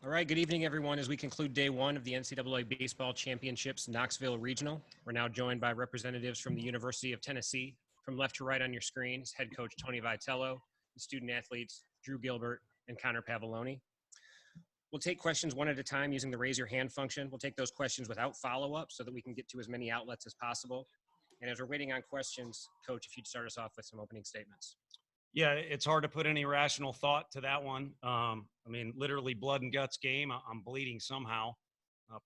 All right, good evening, everyone. As we conclude day one of the NCAA Baseball Championships Knoxville Regional, we're now joined by representatives from the University of Tennessee. From left to right on your screens, head coach Tony Vitello, the student athletes Drew Gilbert and Connor Pavoloni. We'll take questions one at a time using the raise your hand function. We'll take those questions without follow-up so that we can get to as many outlets as possible. And as we're waiting on questions, Coach, if you'd start us off with some opening statements. Yeah, it's hard to put any rational thought to that one. I mean, literally blood and guts game. I'm bleeding somehow,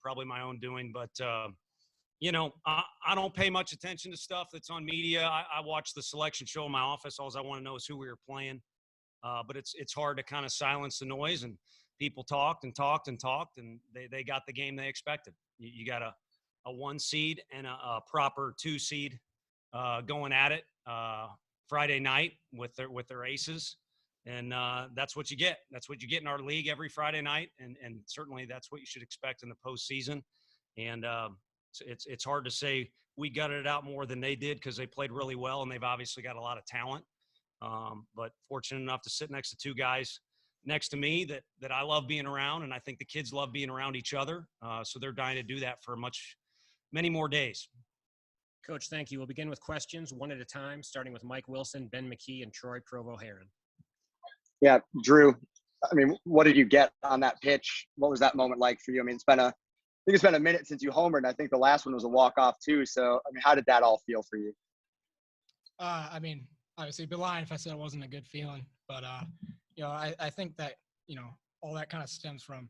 probably my own doing. But, I don't pay much attention to stuff that's on media. I watch the selection show in my office. All I want to know is who we were playing. But it's hard to kind of silence the noise. And people talked, and they got the game they expected. You got a 1 seed and a proper 2 seed going at it. Friday night with their aces, and that's what you get. That's what you get in our league every Friday night, and certainly that's what you should expect in the postseason. And it's hard to say we gutted it out more than they did because they played really well, and they've obviously got a lot of talent. But fortunate enough to sit next to 2 guys next to me that I love being around, and I think the kids love being around each other. So they're dying to do that for many more days. Coach, thank you. We'll begin with questions one at a time, starting with Mike Wilson, Ben McKee, and Troy Provo-Heron. Yeah, Drew, I mean, what did you get on that pitch? What was that moment like for you? I mean, I think it's been a minute since you homered, and I think the last one was a walk-off too. So, I mean, how did that all feel for you? I mean, obviously, it'd be lying if I said it wasn't a good feeling. But, I think that, all that kind of stems from,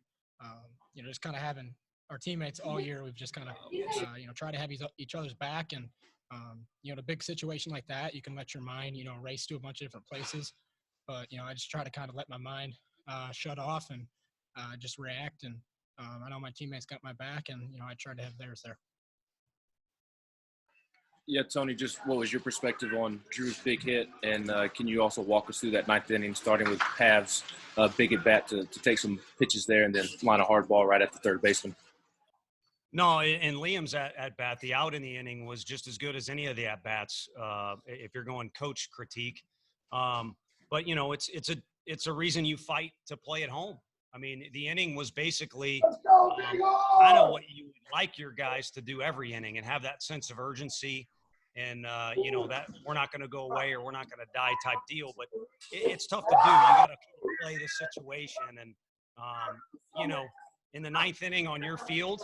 just kind of having – our teammates all year. We've just kind of, try to have each other's back. And, in a big situation like that, you can let your mind, race to a bunch of different places. But, I just try to kind of let my mind shut off and just react. And I know my teammates got my back, and, I tried to have theirs there. Yeah, Tony, just what was your perspective on Drew's big hit? And can you also walk us through that 9th inning, starting with Pav's big at bat to take some pitches there and then line a hard ball right at the third baseman? No, and Liam's at bat, the out in the inning was just as good as any of the at bats. If you're going coach critique, but it's a reason you fight to play at home. I mean, the inning was basically kind of what you would like your guys to do every inning and have that sense of urgency, and that we're not going to go away or we're not going to die type deal. But it's tough to do. You got to play the situation, and in the 9th inning on your field,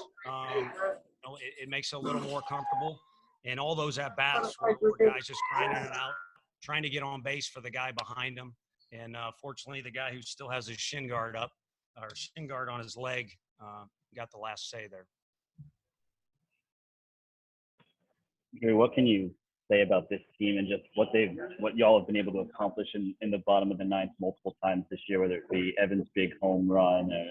it makes it a little more comfortable. And all those at-bats were guys just grinding it out, trying to get on base for the guy behind him. And fortunately, the guy who still has his shin guard on his leg got the last say there. Drew, what can you say about this team and just what y'all have been able to accomplish in the bottom of the 9th multiple times this year, whether it be Evans' big home run or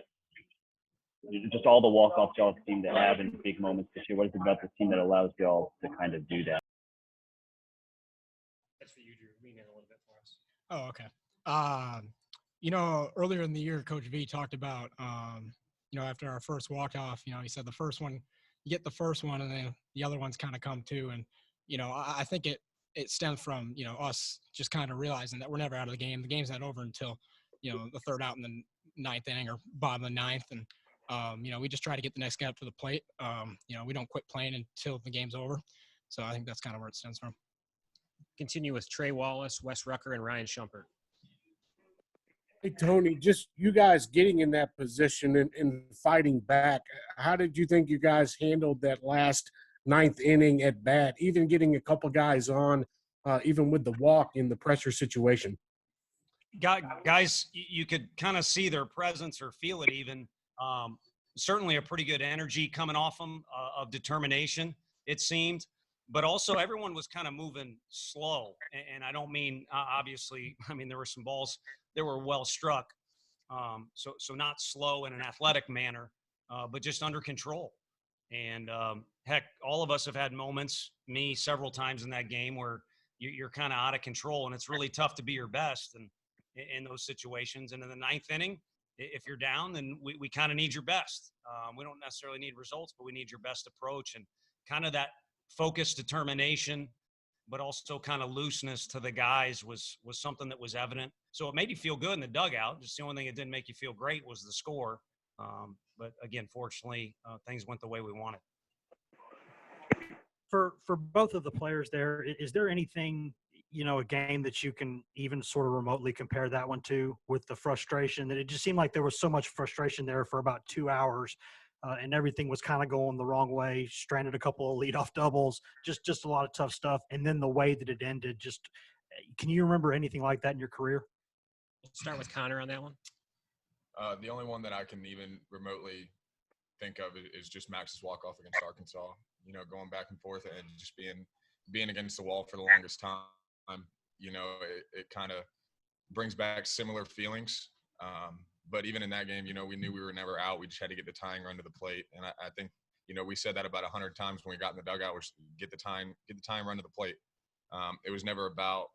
just all the walk-offs y'all seem to have in big moments this year? What is it about this team that allows y'all to kind of do that? That's for you, Drew. Lean in a little bit for us. Oh, okay. Earlier in the year, Coach V talked about, after our first walk-off, he said the first one, you get the first one, and then the other ones kind of come too. And, I think it stems from, us just kind of realizing that we're never out of the game. The game's not over until, the third out in the 9th inning or bottom of the 9th. And, we just try to get the next guy up to the plate. We don't quit playing until the game's over. So I think that's kind of where it stems from. Continue with Trey Wallace, Wes Rucker, and Ryan Shumpert. Hey, Tony, just you guys getting in that position and fighting back, how did you think you guys handled that last 9th inning at bat, even getting a couple guys on, even with the walk in the pressure situation? Guys, you could kind of see their presence or feel it even. Certainly a pretty good energy coming off them of determination, it seemed. But also everyone was kind of moving slow. And I don't mean, obviously, there were some balls that were well struck. So not slow in an athletic manner, but just under control. And heck, all of us have had moments, me several times in that game, where you're kind of out of control. And it's really tough to be your best in those situations. And in the 9th inning, if you're down, then we kind of need your best. We don't necessarily need results, but we need your best approach, and kind of that focused determination, but also kind of looseness to the guys was something that was evident. So it made you feel good in the dugout. Just the only thing that didn't make you feel great was the score. But again, fortunately, things went the way we wanted. For both of the players there, is there anything, a game that you can even sort of remotely compare that one to, with the frustration that it just seemed like there was so much frustration there for about 2 hours, and everything was kind of going the wrong way, stranded a couple of leadoff doubles, just a lot of tough stuff. And then the way that it ended, can you remember anything like that in your career? We'll start with Connor on that one. The only one that I can even remotely think of is just Max's walk-off against Arkansas. Going back and forth and just being against the wall for the longest time. It kind of brings back similar feelings. But even in that game, we knew we were never out. We just had to get the tying run to the plate. And I think, we said that about 100 times when we got in the dugout, was get the tying run to the plate. It was never about,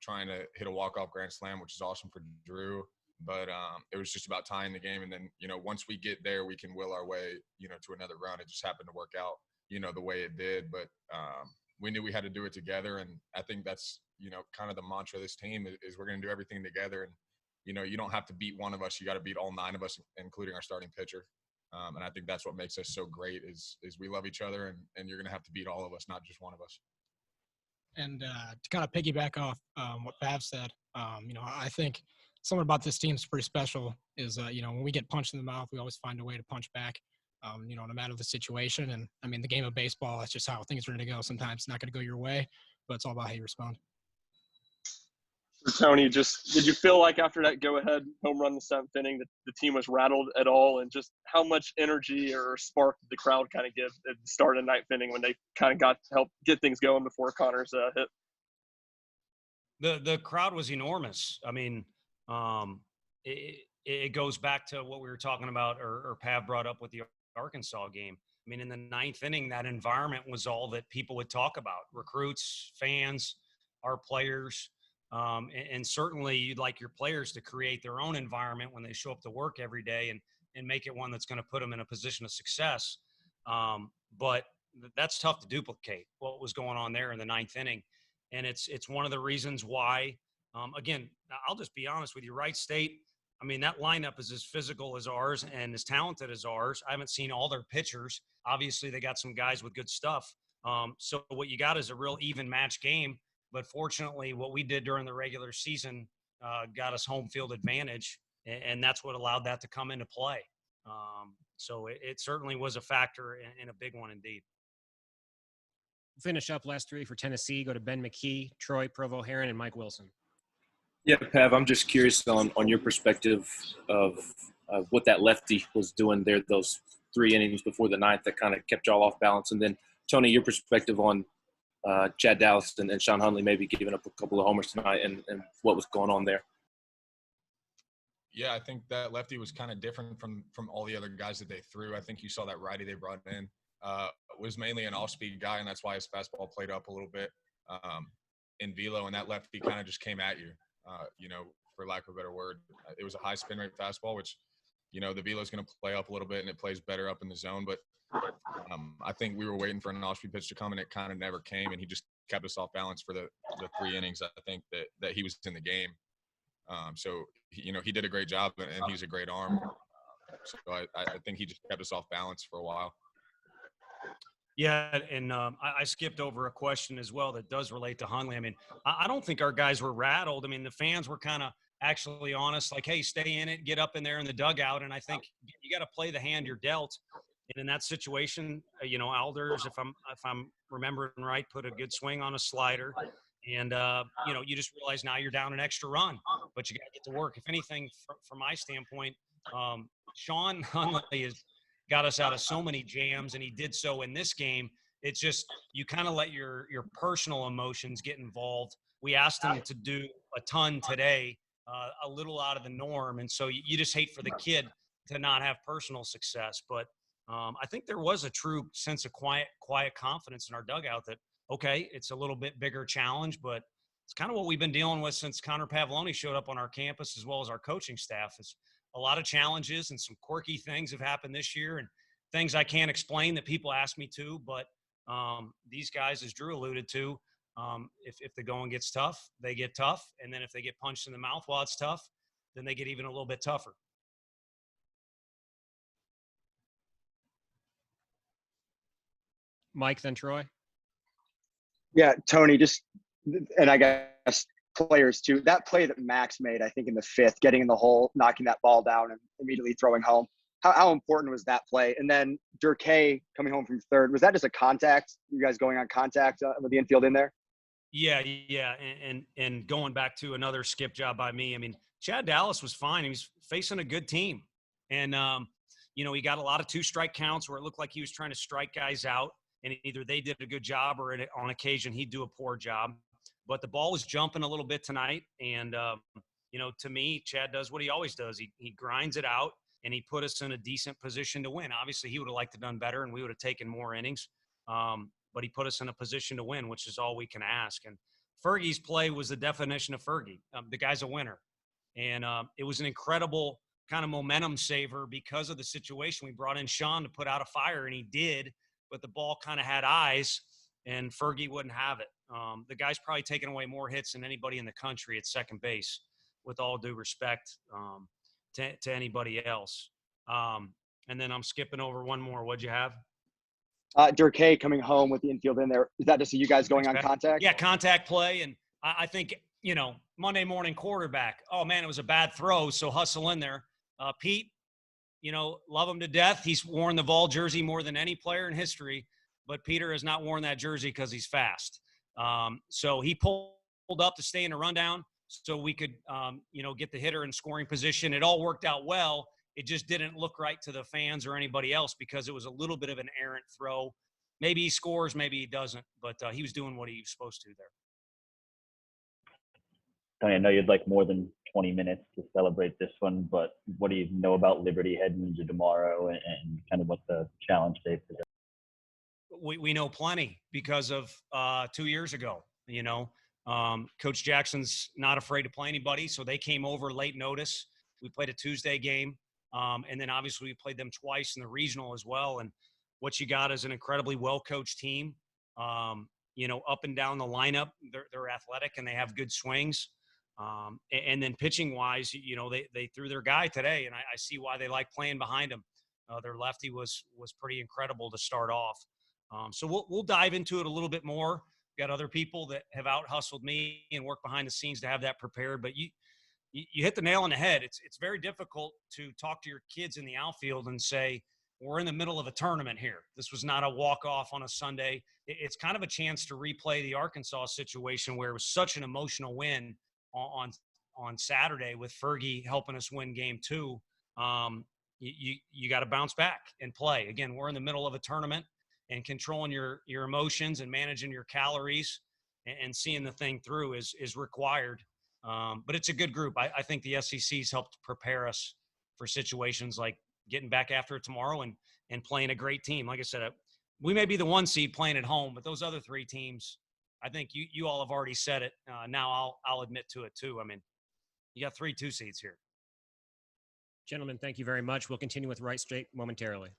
trying to hit a walk-off grand slam, which is awesome for Drew. But it was just about tying the game. And then, once we get there, we can will our way, to another run. It just happened to work out, the way it did. But we knew we had to do it together. And I think that's, kind of the mantra of this team is we're going to do everything together. And, you don't have to beat one of us. You got to beat all 9 of us, including our starting pitcher. And I think that's what makes us so great is we love each other, and you're going to have to beat all of us, not just one of us. And to kind of piggyback off what Pav said, I think something about this team is pretty special is, when we get punched in the mouth, we always find a way to punch back, no matter the situation. And, the game of baseball, that's just how things are going to go. Sometimes it's not going to go your way, but it's all about how you respond. Tony, did you feel like after that go-ahead home run in the 7th inning that the team was rattled at all? And just how much energy or spark did the crowd kind of give at the start of the 9th inning when they kind of got to help get things going before Connor's hit? The crowd was enormous. It goes back to what we were talking about, or Pav brought up with the Arkansas game. In the 9th inning, that environment was all that people would talk about: recruits, fans, our players. And certainly you'd like your players to create their own environment when they show up to work every day and make it one that's going to put them in a position of success. But that's tough to duplicate, what was going on there in the 9th inning. And it's one of the reasons why, again, I'll just be honest with you, Wright State, that lineup is as physical as ours and as talented as ours. I haven't seen all their pitchers. Obviously, they got some guys with good stuff. So what you got is a real even match game. But fortunately, what we did during the regular season got us home field advantage, and that's what allowed that to come into play. So it certainly was a factor and a big one indeed. Finish up last 3 for Tennessee. Go to Ben McKee, Troy Provo Heron, and Mike Wilson. Yeah, Pav, I'm just curious on your perspective of what that lefty was doing there, those 3 innings before the 9th that kind of kept y'all off balance. And then, Tony, your perspective on Chad Dallas and Sean Hunley maybe giving up a couple of homers tonight and what was going on there. Yeah, I think that lefty was kind of different from all the other guys that they threw. I think you saw that righty they brought in was mainly an off-speed guy, and that's why his fastball played up a little bit in velo, and that lefty kind of just came at you, for lack of a better word. It was a high spin rate fastball, which, the velo is going to play up a little bit, and it plays better up in the zone. But I think we were waiting for an off-speed pitch to come, and it kind of never came, and he just kept us off balance for the 3 innings. I think that he was in the game. So, he did a great job, and he's a great arm. So I think he just kept us off balance for a while. Yeah, and I skipped over a question as well that does relate to Hunley. I don't think our guys were rattled. The fans were kind of actually honest, like, hey, stay in it, get up in there in the dugout. And I think you got to play the hand you're dealt. And in that situation, Alders, if I'm remembering right, put a good swing on a slider. And, you just realize now you're down an extra run, but you got to get to work. If anything, from my standpoint, Sean Hunley has got us out of so many jams, and he did so in this game. It's just you kind of let your personal emotions get involved. We asked him to do a ton today, a little out of the norm, and so you just hate for the kid to not have personal success. But I think there was a true sense of quiet confidence in our dugout that, okay, it's a little bit bigger challenge, but it's kind of what we've been dealing with since Connor Pavloni showed up on our campus, as well as our coaching staff. Is a lot of challenges and some quirky things have happened this year, and things I can't explain that people ask me to. But these guys, as Drew alluded to, if the going gets tough, they get tough. And then if they get punched in the mouth while it's tough, then they get even a little bit tougher. Mike, then Troy. Yeah, Tony, and I guess players too. That play that Max made, I think in the 5th, getting in the hole, knocking that ball down, and immediately throwing home. How important was that play? And then Durkay coming home from 3rd, was that just a contact? You guys going on contact with the infield in there? Yeah, and going back to another skip job by me. I mean, Chad Dallas was fine. He was facing a good team, and he got a lot of 2-strike counts where it looked like he was trying to strike guys out, and either they did a good job or on occasion he'd do a poor job. But the ball was jumping a little bit tonight, and to me, Chad does what he always does. He grinds it out, and he put us in a decent position to win. Obviously, he would have liked to have done better, and we would have taken more innings. But he put us in a position to win, which is all we can ask. And Fergie's play was the definition of Fergie. The guy's a winner. And it was an incredible kind of momentum saver because of the situation. We brought in Sean to put out a fire, and he did, but the ball kind of had eyes, and Fergie wouldn't have it. The guy's probably taken away more hits than anybody in the country at second base, with all due respect to anybody else. And then I'm skipping over one more. What'd you have? Durkay coming home with the infield in there. Is that just you guys going on contact? Yeah, contact play. And I think, Monday morning quarterback, oh, man, it was a bad throw, so hustle in there. Pete, love him to death. He's worn the Vol jersey more than any player in history, but Peter has not worn that jersey because he's fast. So he pulled up to stay in a rundown so we could, get the hitter in scoring position. It all worked out well. It just didn't look right to the fans or anybody else because it was a little bit of an errant throw. Maybe he scores, maybe he doesn't, but he was doing what he was supposed to there. Tony, I know you'd like more than 20 minutes to celebrate this one, but what do you know about Liberty heading into tomorrow and kind of what the challenge day is? We know plenty because of 2 years ago. Coach Jackson's not afraid to play anybody, so they came over late notice. We played a Tuesday game. And then obviously we played them twice in the regional as well. And what you got is an incredibly well-coached team. Up and down the lineup, they're athletic and they have good swings. And then pitching wise, they threw their guy today, and I see why they like playing behind him. Their lefty was pretty incredible to start off. So we'll dive into it a little bit more. We've got other people that have out hustled me and worked behind the scenes to have that prepared, but you hit the nail on the head. It's very difficult to talk to your kids in the outfield and say, we're in the middle of a tournament here. This was not a walk-off on a Sunday. It's kind of a chance to replay the Arkansas situation where it was such an emotional win on Saturday with Fergie helping us win game 2. You got to bounce back and play. Again, we're in the middle of a tournament, and controlling your emotions and managing your calories and seeing the thing through is required. But it's a good group. I think the SEC's helped prepare us for situations like getting back after it tomorrow and playing a great team. Like I said, we may be the 1 seed playing at home, but those other 3 teams, I think you all have already said it. Now I'll admit to it too. I mean, you got 3 2 seeds here. Gentlemen, thank you very much. We'll continue with Right Straight momentarily.